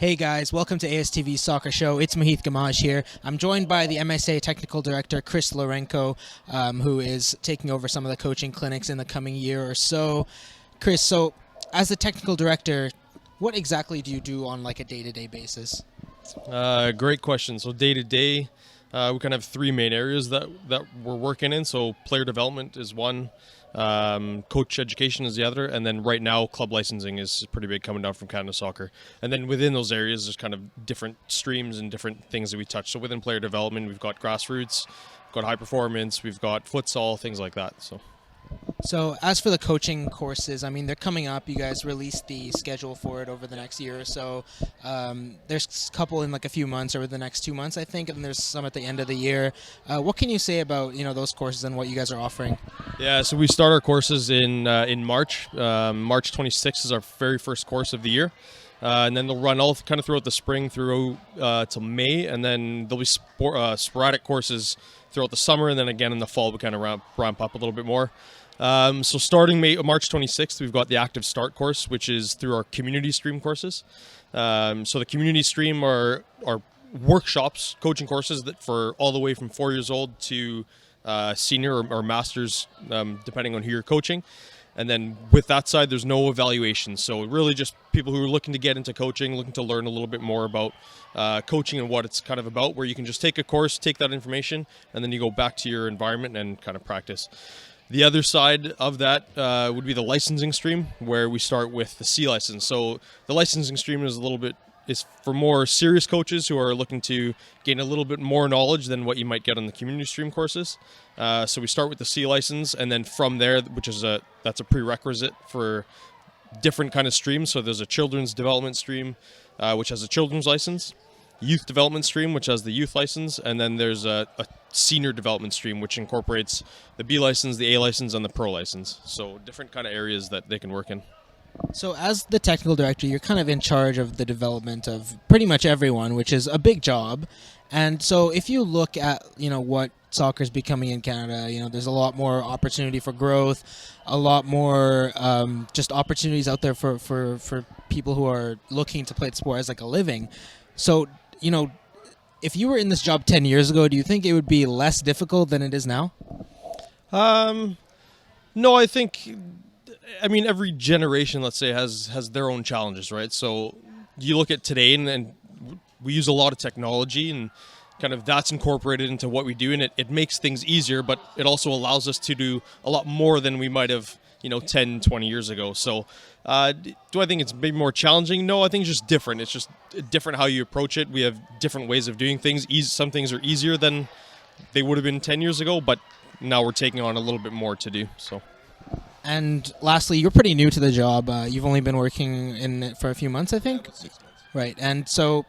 Hey guys, welcome to ASTV Soccer Show. It's Mahith Gamage here. I'm joined by the MSA Technical Director, Chris Lourenco, who is taking over some of the coaching clinics in the coming year or so. Chris, so as the Technical Director, what exactly do you do on like a day-to-day basis? Great question. So day to day, we kind of have three main areas that we're working in. So player development is one, coach education is the other, and then right now club licensing is pretty big coming down from Canada Soccer. And then within those areas, there's kind of different streams and different things that we touch. So within player development, we've got grassroots, we've got high performance, we've got futsal, things like that. So as for the coaching courses, I mean, they're coming up. You guys released the schedule for it over the next year or so. There's a couple in like a few months over the next 2 months, I think, and there's some at the end of the year. What can you say about, those courses and what you guys are offering? Yeah, so we start our courses in March. March 26th is our very first course of the year. And then they'll run all kind of throughout the spring through till May, and then there'll be sporadic courses throughout the summer, and then again in the fall we kind of ramp up a little bit more. So starting March 26th, we've got the Active Start course, which is through our community stream courses. So the community stream are workshops, coaching courses that for all the way from 4 years old to senior or masters, depending on who you're coaching. And then with that side, there's no evaluation. So really just people who are looking to get into coaching, looking to learn a little bit more about coaching and what it's kind of about, where you can just take a course, take that information, and then you go back to your environment and kind of practice. The other side of that would be the licensing stream, where we start with the C license. So the licensing stream is for more serious coaches who are looking to gain a little bit more knowledge than what you might get on the community stream courses. So we start with the C license, and then from there, that's a prerequisite for different kind of streams. So there's a children's development stream, which has a children's license, youth development stream, which has the youth license, and then there's a senior development stream, which incorporates the B license, the A license, and the pro license. So different kind of areas that they can work in. So as the technical director, you're kind of in charge of the development of pretty much everyone, which is a big job. And so if you look at, what soccer is becoming in Canada, there's a lot more opportunity for growth, a lot more just opportunities out there for people who are looking to play the sport as like a living. So, if you were in this job 10 years ago, do you think it would be less difficult than it is now? No, I think, every generation, let's say, has their own challenges, right? So you look at today, and we use a lot of technology, and kind of that's incorporated into what we do, and it makes things easier, but it also allows us to do a lot more than we might have 10, 20 years ago. So do I think it's maybe more challenging? No, I think it's just different. It's just different how you approach it. We have different ways of doing things. Some things are easier than they would have been 10 years ago, but now we're taking on a little bit more to do. So. And lastly, you're pretty new to the job. You've only been working in it for a few months, I think? Yeah, 6 months. Right. And so,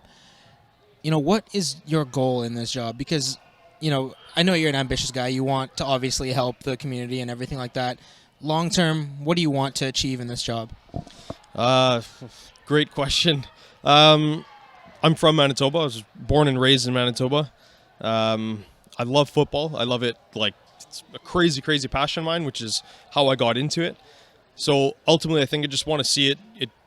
what is your goal in this job? Because, I know you're an ambitious guy. You want to obviously help the community and everything like that. Long term, what do you want to achieve in this job? Great question. I'm from Manitoba. I was born and raised in Manitoba. I love football. I love it. It's a crazy, crazy passion of mine, which is how I got into it. So ultimately, I think I just want to see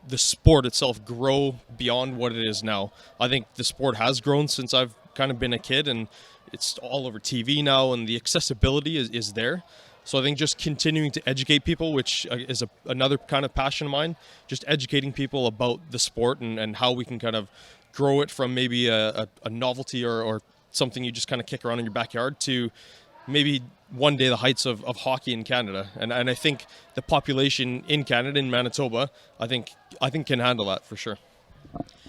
the sport itself grow beyond what it is now. I think the sport has grown since I've kind of been a kid, and it's all over TV now, and the accessibility is there. So I think just continuing to educate people, which is another kind of passion of mine, just educating people about the sport and how we can kind of grow it from maybe a novelty or something you just kind of kick around in your backyard to maybe one day the heights of hockey in Canada. And I think the population in Canada, in Manitoba, I think can handle that for sure.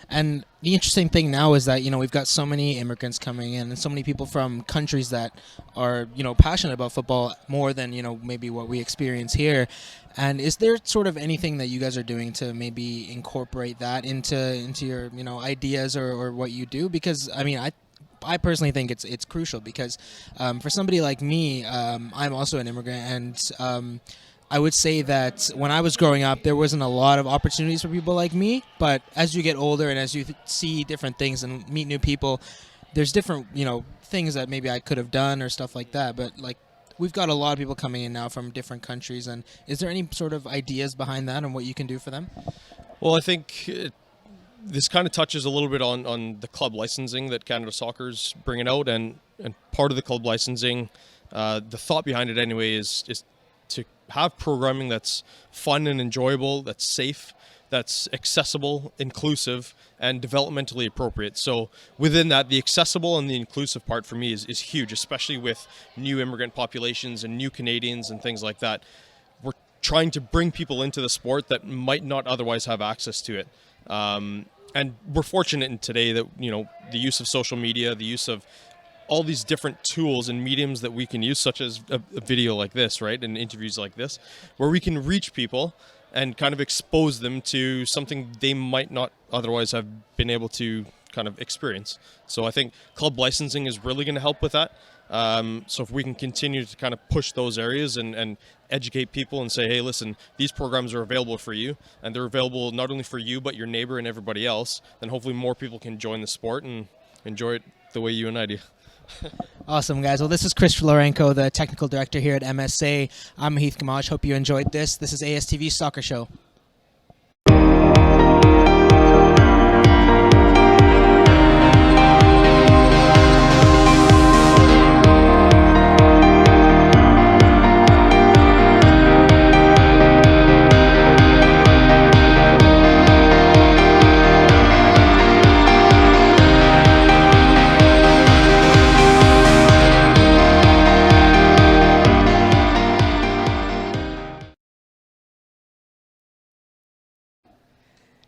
And the interesting thing now is that, we've got so many immigrants coming in and so many people from countries that are, passionate about football more than, maybe what we experience here. And is there sort of anything that you guys are doing to maybe incorporate that into your, ideas or what you do? Because, I personally think it's crucial because for somebody like me, I'm also an immigrant, and I would say that when I was growing up, there wasn't a lot of opportunities for people like me. But as you get older and as you see different things and meet new people, there's different, things that maybe I could have done or stuff like that. But we've got a lot of people coming in now from different countries. And is there any sort of ideas behind that and what you can do for them? Well, I think this kind of touches a little bit on the club licensing that Canada Soccer's bringing out, and part of the club licensing, the thought behind it anyway is to have programming that's fun and enjoyable, that's safe, that's accessible, inclusive, and developmentally appropriate. So within that, the accessible and the inclusive part for me is huge, especially with new immigrant populations and new Canadians and things like that. We're trying to bring people into the sport that might not otherwise have access to it. And we're fortunate in today that, the use of social media, the use of all these different tools and mediums that we can use, such as a video like this, right, and interviews like this, where we can reach people and kind of expose them to something they might not otherwise have been able to kind of experience. So I think club licensing is really going to help with that. So if we can continue to kind of push those areas and educate people and say, hey, listen, these programs are available for you, and they're available not only for you, but your neighbor and everybody else, then hopefully more people can join the sport and enjoy it the way you and I do. Awesome, guys. Well, this is Chris Lourenco, the technical director here at MSA. I'm Mahith Gamage. Hope you enjoyed this. This is ASTV Soccer Show.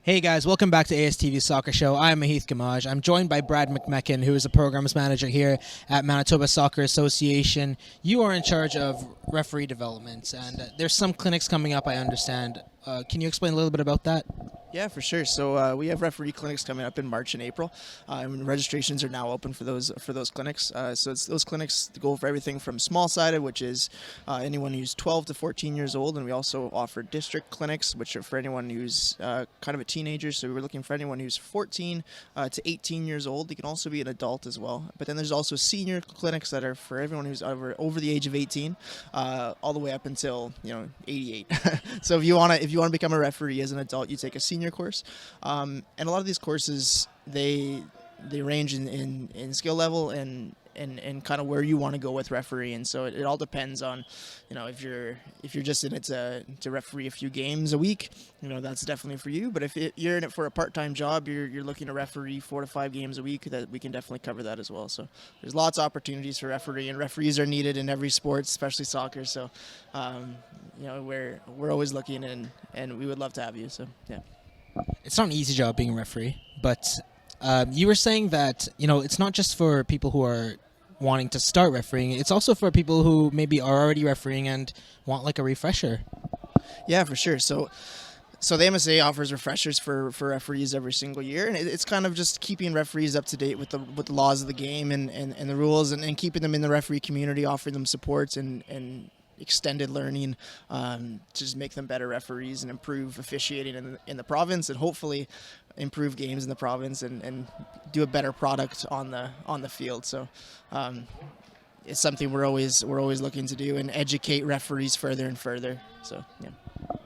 Hey guys, welcome back to ASTV Soccer Show. I'm Mahith Gamage. I'm joined by Brad McMechan, who is a programs manager here at Manitoba Soccer Association. You are in charge of referee development, and there's some clinics coming up, I understand. Can you explain a little bit about that? Yeah, for sure. So we have referee clinics coming up in March and April. And registrations are now open for those clinics. So those clinics go for everything from small-sided, which is anyone who's 12 to 14 years old, and we also offer district clinics, which are for anyone who's kind of a teenager. So we're looking for anyone who's 14 to 18 years old. They can also be an adult as well. But then there's also senior clinics that are for everyone who's over the age of 18, all the way up until 88. So if you want to become a referee as an adult, you take a senior course, and a lot of these courses they range in skill level and kind of where you want to go with refereeing. So it all depends on if you're just in it to referee a few games a week, that's definitely for you. But if you're in it for a part-time job, you're looking to referee 4 to 5 games a week, that we can definitely cover that as well. So there's lots of opportunities for referee, and referees are needed in every sport, especially soccer. So we're always looking, and we would love to have you. So yeah. It's not an easy job being a referee, but you were saying that it's not just for people who are wanting to start refereeing, it's also for people who maybe are already refereeing and want like a refresher. Yeah, for sure. So the MSA offers refreshers for referees every single year, and it's kind of just keeping referees up to date with the laws of the game and the rules, and keeping them in the referee community, offering them supports and extended learning to just make them better referees and improve officiating in the province, and hopefully improve games in the province and do a better product on the field. So it's something we're always looking to do, and educate referees further and further. So yeah.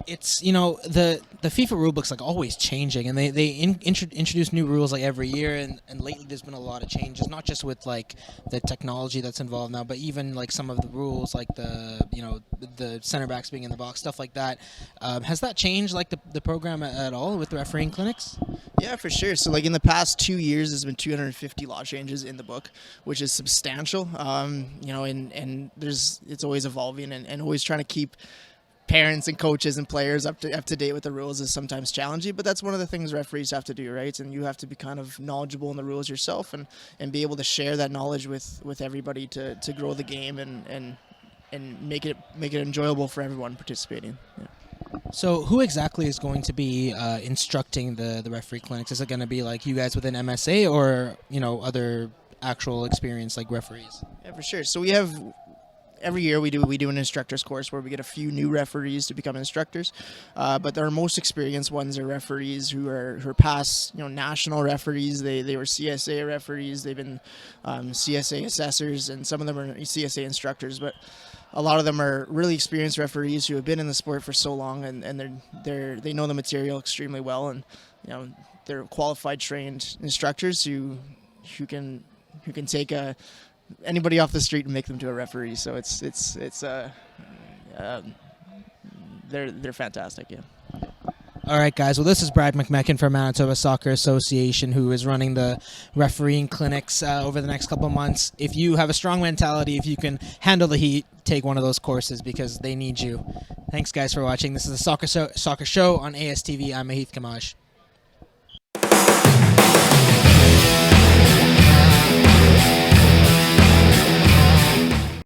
It's the FIFA rulebook's like always changing, and they introduce new rules like every year, and lately there's been a lot of changes, not just with like the technology that's involved now, but even like some of the rules, like the center backs being in the box, stuff like that. Has that changed like the program at all with the refereeing clinics? Yeah, for sure. So like in the past 2 years, there's been 250 law changes in the book, which is substantial. And it's always evolving, and always trying to keep parents and coaches and players up to date with the rules is sometimes challenging, but that's one of the things referees have to do, right? And you have to be kind of knowledgeable in the rules yourself, and be able to share that knowledge with everybody to grow the game and make it enjoyable for everyone participating. Yeah. So who exactly is going to be instructing the referee clinics? Is it going to be like you guys within MSA, or other actual experienced like referees? Yeah, for sure. So we have every year we do an instructor's course where we get a few new referees to become instructors, but our most experienced ones are referees who are past national referees. They were CSA referees, they've been CSA assessors, and some of them are CSA instructors, but a lot of them are really experienced referees who have been in the sport for so long, and they know the material extremely well, and they're qualified, trained instructors who can take anybody off the street and make them to a referee. So they're fantastic. Yeah. All right, guys. Well, this is Brad McMechan from Manitoba Soccer Association, who is running the refereeing clinics over the next couple of months. If you have a strong mentality, if you can handle the heat, take one of those courses because they need you. Thanks, guys, for watching. This is the Soccer Show on ASTV. I'm Mahith Gamage.